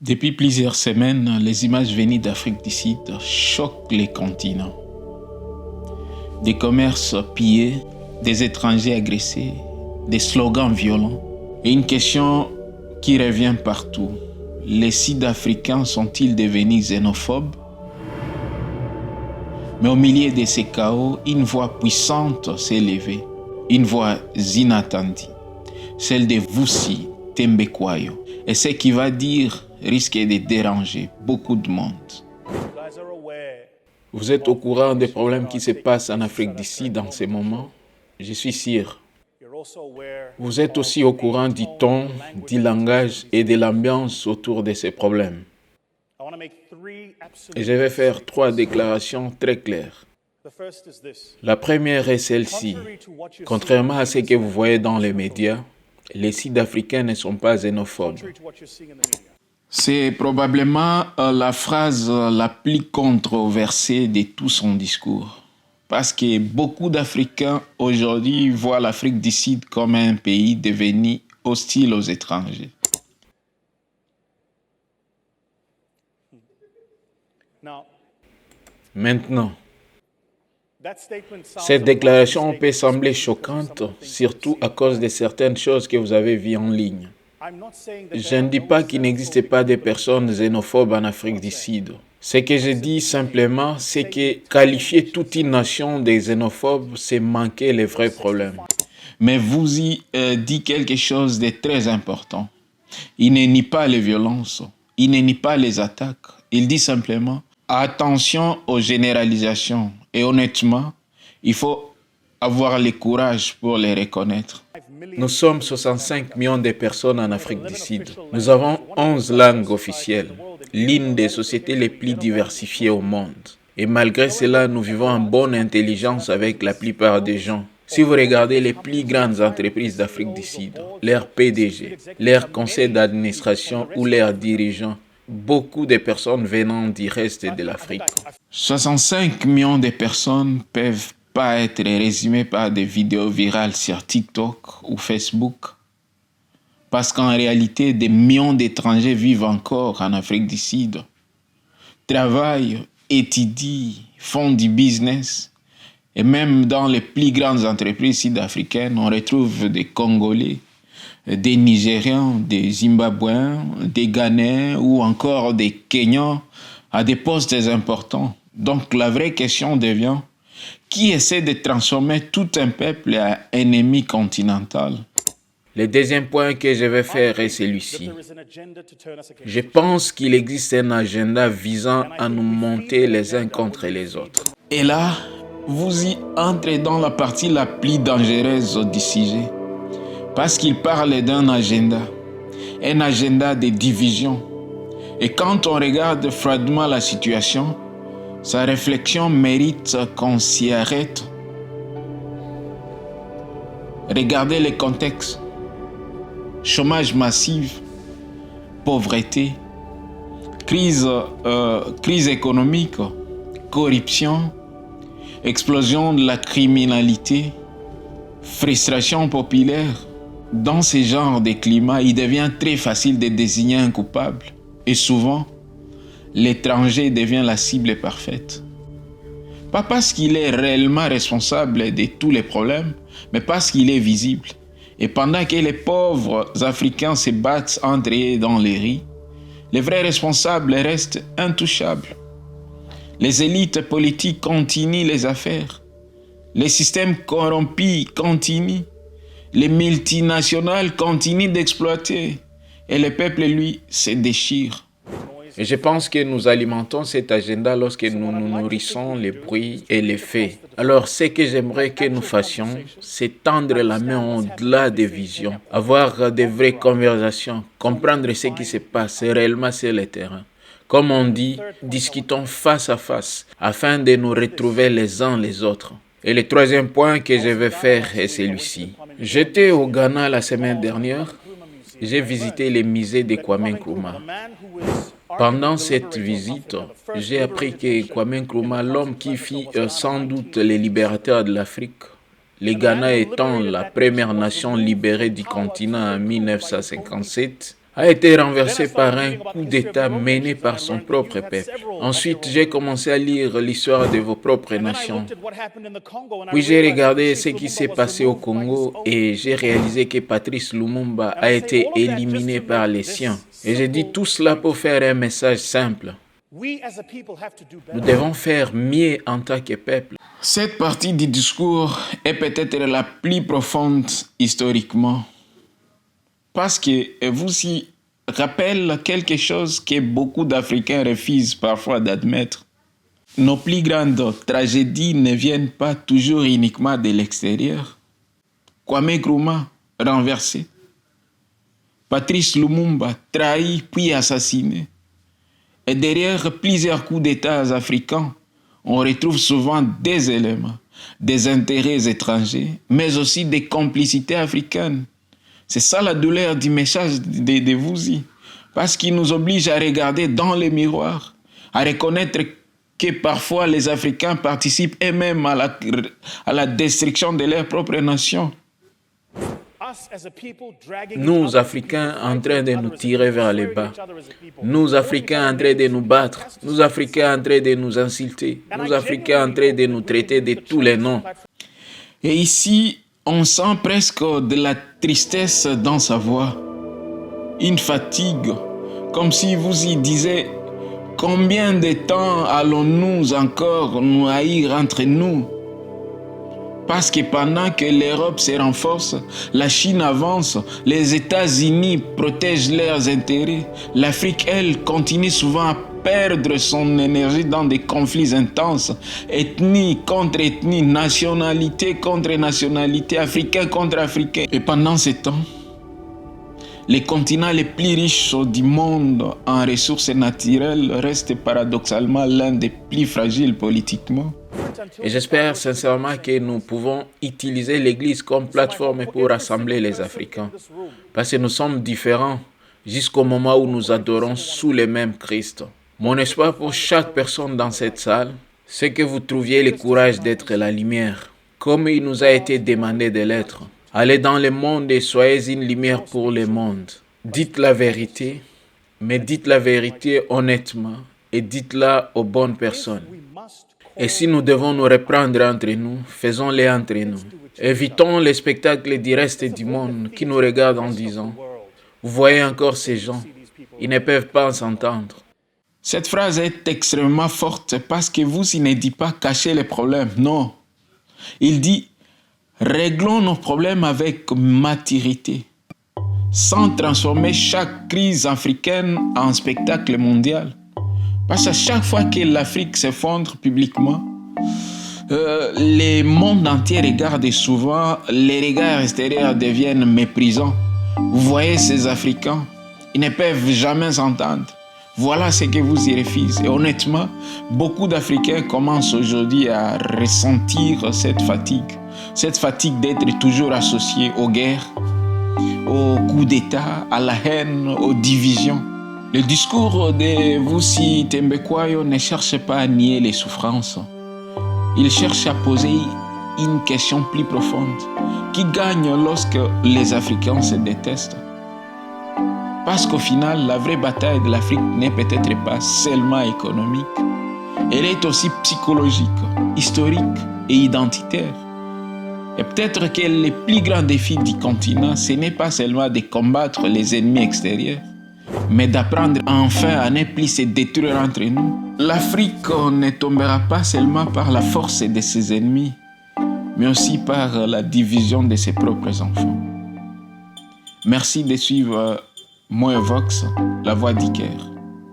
Depuis plusieurs semaines, les images venues d'Afrique du Sud choquent les continents. Des commerces pillés, des étrangers agressés, des slogans violents. Et une question qui revient partout. Les Sud-Africains sont-ils devenus xénophobes? Mais au milieu de ces chaos, une voix puissante s'est levée. Une voix inattendue. Celle de Vusi Thembekwayo. Et ce qu'il va dire risque de déranger beaucoup de monde. Vous êtes au courant des problèmes qui se passent en Afrique du Sud en ce moment? Je suis sûr. Vous êtes aussi au courant du ton, du langage et de l'ambiance autour de ces problèmes. Et je vais faire 3 déclarations très claires. La première est celle-ci. Contrairement à ce que vous voyez dans les médias, les Sud-Africains ne sont pas xénophobes. C'est probablement la phrase la plus controversée de tout son discours. Parce que beaucoup d'Africains aujourd'hui voient l'Afrique du Sud comme un pays devenu hostile aux étrangers. Maintenant, cette déclaration peut sembler choquante, surtout à cause de certaines choses que vous avez vues en ligne. Je ne dis pas qu'il n'existe pas de personnes xénophobes en Afrique du Sud. Ce que je dis simplement, c'est que qualifier toute une nation de xénophobe, c'est manquer les vrais problèmes. Mais vous y dit quelque chose de très important. Il ne nie pas les violences, il ne nie pas les attaques. Il dit simplement, attention aux généralisations. Et honnêtement, il faut avoir le courage pour les reconnaître. Nous sommes 65 millions de personnes en Afrique du Sud. Nous avons 11 langues officielles, l'une des sociétés les plus diversifiées au monde. Et malgré cela, nous vivons en bonne intelligence avec la plupart des gens. Si vous regardez les plus grandes entreprises d'Afrique du Sud, leurs PDG, leurs conseils d'administration ou leurs dirigeants, beaucoup de personnes venant du reste de l'Afrique. 65 millions de personnes peuvent pas être résumées par des vidéos virales sur TikTok ou Facebook. Parce qu'en réalité, des millions d'étrangers vivent encore en Afrique du Sud. Travaillent, étudient, font du business. Et même dans les plus grandes entreprises sud-africaines, on retrouve des Congolais, des Nigérians, des Zimbabwéens, des Ghanéens ou encore des Kenyans à des postes importants. Donc la vraie question devient, qui essaie de transformer tout un peuple en ennemi continental? Le deuxième point que je vais faire est celui-ci. Je pense qu'il existe un agenda visant à nous monter les uns contre les autres. Et là, vous y entrez dans la partie la plus dangereuse du sujet. Parce qu'il parle d'un agenda. Un agenda de division. Et quand on regarde froidement la situation, sa réflexion mérite qu'on s'y arrête. Regardez le contexte. Chômage massif, pauvreté, crise économique, corruption, explosion de la criminalité, frustration populaire. Dans ce genre de climat, il devient très facile de désigner un coupable. Et souvent, l'étranger devient la cible parfaite. Pas parce qu'il est réellement responsable de tous les problèmes, mais parce qu'il est visible. Et pendant que les pauvres Africains se battent entre eux dans les rues, les vrais responsables restent intouchables. Les élites politiques continuent les affaires. Les systèmes corrompus continuent. Les multinationales continuent d'exploiter. Et le peuple, lui, se déchire. Et je pense que nous alimentons cet agenda lorsque nous nous nourrissons les bruits et les faits. Alors, ce que j'aimerais que nous fassions, c'est tendre la main au-delà des visions, avoir de vraies conversations, comprendre ce qui se passe réellement sur le terrain. Comme on dit, discutons face à face, afin de nous retrouver les uns les autres. Et le troisième point que je vais faire est celui-ci. J'étais au Ghana la semaine dernière. J'ai visité les musées de Kwame Nkrumah. Pendant cette visite, j'ai appris que Kwame Nkrumah, l'homme qui fit sans doute les libérateurs de l'Afrique, le Ghana étant la première nation libérée du continent en 1957, a été renversé par un coup d'État mené par son propre peuple. Ensuite, j'ai commencé à lire l'histoire de vos propres nations. Puis j'ai regardé ce qui s'est passé au Congo et j'ai réalisé que Patrice Lumumba a été éliminé par les siens. Et j'ai dit tout cela pour faire un message simple. Nous devons faire mieux en tant que peuple. Cette partie du discours est peut-être la plus profonde historiquement. Parce que vous y rappelle quelque chose que beaucoup d'Africains refusent parfois d'admettre. Nos plus grandes tragédies ne viennent pas toujours uniquement de l'extérieur. Kwame Nkrumah, renversé. Patrice Lumumba, trahi puis assassiné. Et derrière plusieurs coups d'État africains, on retrouve souvent des éléments, des intérêts étrangers, mais aussi des complicités africaines. C'est ça la douleur du message de Vuzi, parce qu'il nous oblige à regarder dans le miroir, à reconnaître que parfois les Africains participent eux-mêmes à la destruction de leur propre nation. Nous, Africains, en train de nous tirer vers le bas. Nous, Africains, en train de nous battre. Nous, Africains, en train de nous insulter. Nous, Africains, en train de nous traiter de tous les noms. Et ici, on sent presque de la tristesse dans sa voix. Une fatigue, comme si vous y disiez « Combien de temps allons-nous encore nous haïr entre nous ?» Parce que pendant que l'Europe se renforce, la Chine avance, les États-Unis protègent leurs intérêts, l'Afrique, elle, continue souvent à perdre son énergie dans des conflits intenses, ethnie contre ethnie, nationalité contre nationalité, africain contre africain. Et pendant ce temps, les continents les plus riches du monde en ressources naturelles restent paradoxalement l'un des plus fragiles politiquement. Et j'espère sincèrement que nous pouvons utiliser l'Église comme plateforme pour rassembler les Africains. Parce que nous sommes différents jusqu'au moment où nous adorons sous le même Christ. Mon espoir pour chaque personne dans cette salle, c'est que vous trouviez le courage d'être la lumière, comme il nous a été demandé de l'être. Allez dans le monde et soyez une lumière pour le monde. Dites la vérité, mais dites la vérité honnêtement et dites-la aux bonnes personnes. Et si nous devons nous reprendre entre nous, faisons-le entre nous. Évitons les spectacles du reste du monde qui nous regardent en disant « Vous voyez encore ces gens, ils ne peuvent pas s'entendre. » Cette phrase est extrêmement forte parce que vous, il ne dit pas « cacher les problèmes », non. Il dit « réglons nos problèmes avec maturité, sans transformer chaque crise africaine en spectacle mondial. » Parce qu'à chaque fois que l'Afrique s'effondre publiquement, le monde entier regarde et souvent les regards extérieurs deviennent méprisants. Vous voyez ces Africains, ils ne peuvent jamais s'entendre. Voilà ce que vous y refusez. Et honnêtement, beaucoup d'Africains commencent aujourd'hui à ressentir cette fatigue d'être toujours associés aux guerres, aux coups d'État, à la haine, aux divisions. Le discours de Vusi Thembekwayo ne cherche pas à nier les souffrances. Il cherche à poser une question plus profonde qui gagne lorsque les Africains se détestent. Parce qu'au final, la vraie bataille de l'Afrique n'est peut-être pas seulement économique. Elle est aussi psychologique, historique et identitaire. Et peut-être que le plus grand défi du continent, ce n'est pas seulement de combattre les ennemis extérieurs, mais d'apprendre enfin à ne plus se détruire entre nous. L'Afrique ne tombera pas seulement par la force de ses ennemis, mais aussi par la division de ses propres enfants. Merci de suivre Moevox, la voix du cœur.